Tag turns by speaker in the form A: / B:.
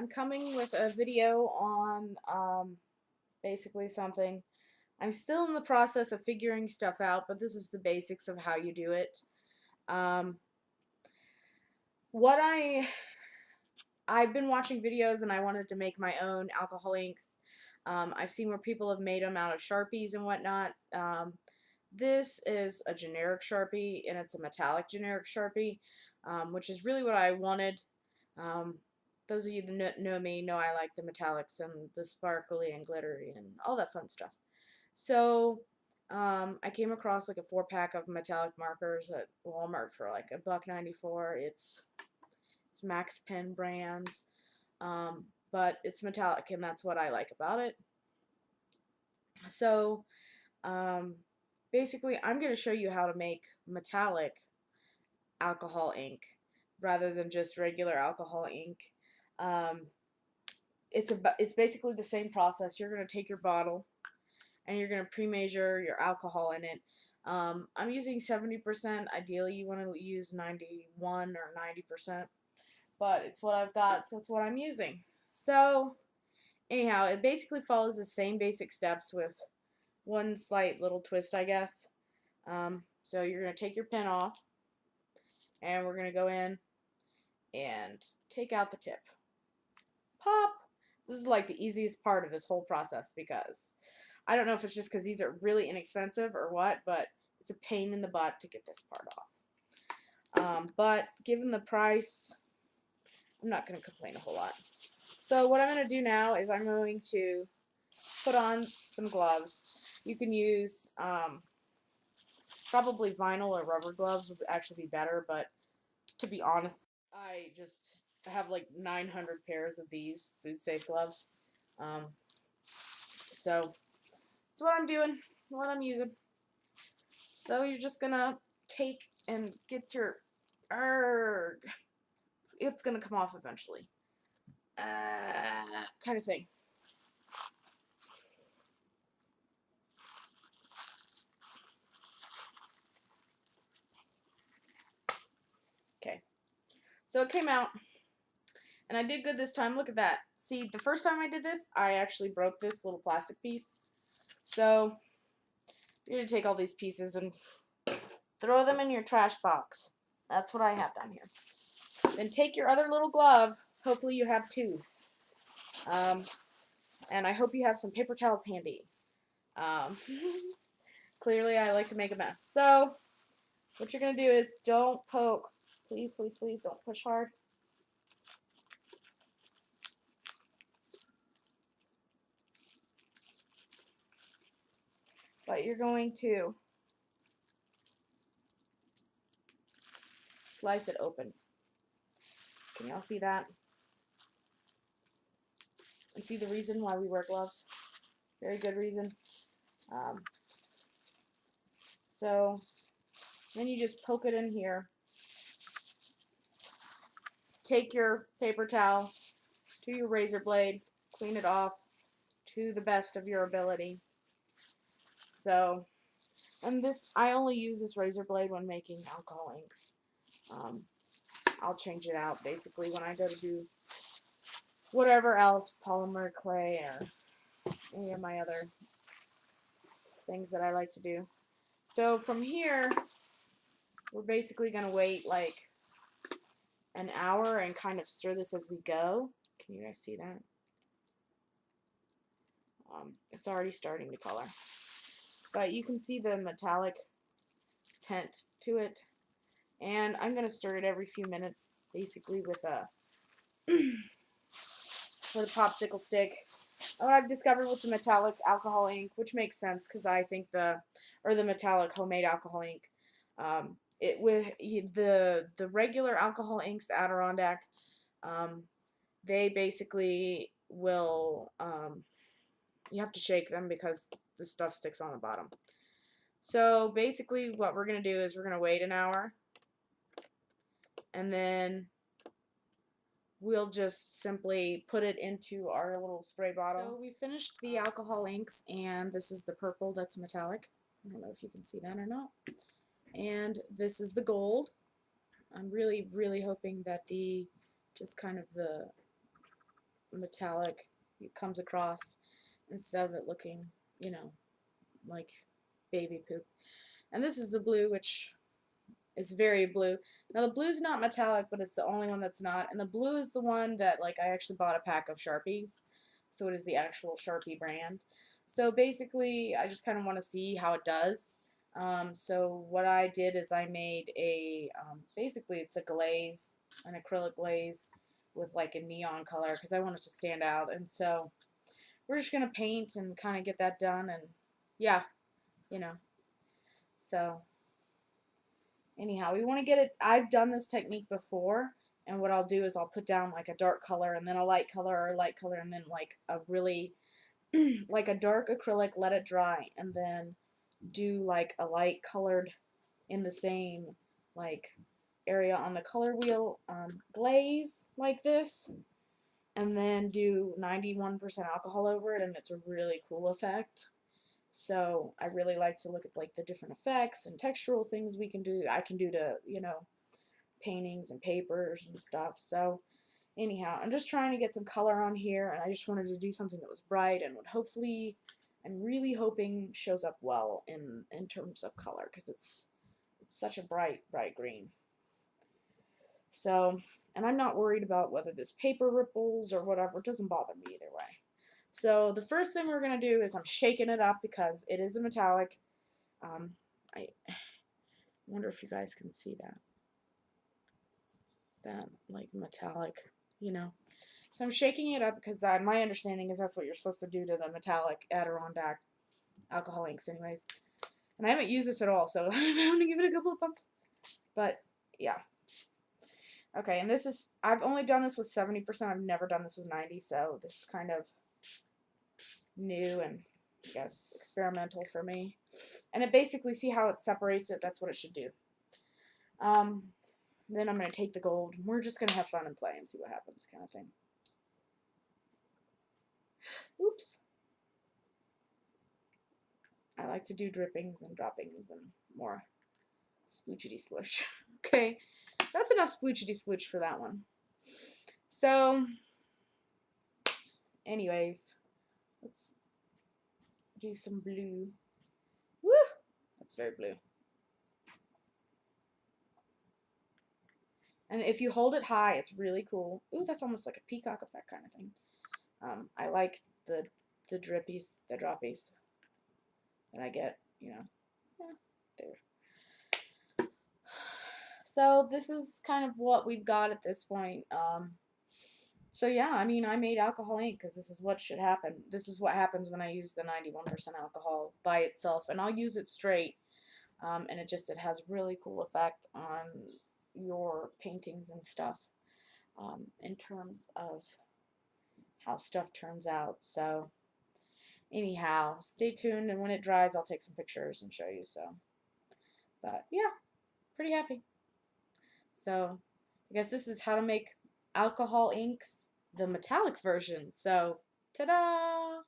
A: I'm coming with a video on basically something. I'm still in the process of figuring stuff out, but this is the basics of how you do it. Um, what I've been watching videos and I wanted to make my own alcohol inks. I've seen where people have made them out of Sharpies and whatnot. This is a generic Sharpie, and it's a metallic generic Sharpie, which is really what I wanted. Those of you that know me know I like the metallics and the sparkly and glittery and all that fun stuff. So I came across like a 4-pack of metallic markers at Walmart for like $1.94. It's Max Pen brand, but it's metallic, and that's what I like about it. So basically, I'm going to show you how to make metallic alcohol ink rather than just regular alcohol ink. It's basically the same process. You're going to take your bottle and you're going to pre-measure your alcohol in it. I'm using 70%. Ideally, you want to use 91 or 90%, but it's what I've got, so it's what I'm using. So anyhow, it basically follows the same basic steps with one slight little twist, I guess. So you're going to take your pin off, and we're going to go in and take out the tip. Pop! This is like the easiest part of this whole process, because I don't know if it's just because these are really inexpensive or what, but it's a pain in the butt to get this part off. But given the price, I'm not going to complain a whole lot. So what I'm going to do now is I'm going to put on some gloves. You can use probably vinyl or rubber gloves would actually be better, but to be honest, I have like 900 pairs of these food safe gloves. So that's what I'm doing, what I'm using. So you're just gonna take and get your it's gonna come off eventually. Kind of thing. Okay. So it came out, and I did good this time. Look at that. See, the first time I did this, I actually broke this little plastic piece. So you're going to take all these pieces and throw them in your trash box. That's what I have done here. Then take your other little glove. Hopefully you have two. And I hope you have some paper towels handy. Clearly I like to make a mess. So what you're going to do is don't poke. Please, please, please don't push hard. But you're going to slice it open. Can y'all see that? And see the reason why we wear gloves? Very good reason. So then you just poke it in here. Take your paper towel to your razor blade, clean it off to the best of your ability. So, and this, I only use this razor blade when making alcohol inks. I'll change it out basically when I go to do whatever else, polymer, clay, or any of my other things that I like to do. So from here, we're basically going to wait like an hour and kind of stir this as we go. Can you guys see that? It's already starting to color. But you can see the metallic tint to it. And I'm going to stir it every few minutes, basically with a popsicle stick. What I've discovered with the metallic alcohol ink, which makes sense because I think the metallic homemade alcohol ink, the regular alcohol inks, the Adirondack, they basically will, you have to shake them because the stuff sticks on the bottom. So basically what we're going to do is we're going to wait an hour, and then we'll just simply put it into our little spray bottle. So we finished the alcohol inks, and this is the purple that's metallic. I don't know if you can see that or not. And this is the gold. I'm really, really hoping that just kind of the metallic it comes across instead of it looking, you know, like baby poop. And this is the blue, which is very blue. Now the blue's not metallic, but it's the only one that's not. And the blue is the one that, like, I actually bought a pack of Sharpies, so it is the actual Sharpie brand. So basically, I just kind of want to see how it does. So what I did is I made a, basically it's a glaze, an acrylic glaze with like a neon color because I want it to stand out. And so we're just going to paint and kind of get that done. And yeah, you know, so anyhow, we want to get it, I've done this technique before. And what I'll do is I'll put down like a dark color and then a light color or a light color and then like a really like a dark acrylic, let it dry, and then do like a light colored in the same like area on the color wheel glaze like this, and then do 91% alcohol over it, and it's a really cool effect. So I really like to look at like the different effects and textural things we can do. I can do to, you know, paintings and papers and stuff. So anyhow, I'm just trying to get some color on here, and I just wanted to do something that was bright and would hopefully, I'm really hoping shows up well in terms of color, because it's such a bright green. So, and I'm not worried about whether this paper ripples or whatever. It doesn't bother me either way. So the first thing we're going to do is I'm shaking it up because it is a metallic. I wonder if you guys can see that. That like metallic, you know. So I'm shaking it up because my understanding is that's what you're supposed to do to the metallic Adirondack alcohol inks anyways. And I haven't used this at all, so I'm going to give it a couple of pumps. But yeah. Okay, and this is, I've only done this with 70%. I've never done this with 90, so this is kind of new and, I guess, experimental for me. And it basically, see how it separates it? That's what it should do. Then I'm going to take the gold. We're just going to have fun and play and see what happens, kind of thing. Oops. I like to do drippings and droppings and more sploochity sploosh. Okay, that's enough sploochity splooch for that one. So, anyways, let's do some blue. Woo! That's very blue. And if you hold it high, it's really cool. Ooh, that's almost like a peacock effect kind of thing. I like the drippies, the droppies that I get, you know. Yeah, there. So this is kind of what we've got at this point. So yeah, I mean, I made alcohol ink because this is what should happen. This is what happens when I use the 91% alcohol by itself, and I'll use it straight. And it has really cool effect on your paintings and stuff in terms of how stuff turns out. So anyhow, stay tuned, and when it dries, I'll take some pictures and show you. So, but yeah, pretty happy. So I guess this is how to make alcohol inks, the metallic version. So ta-da!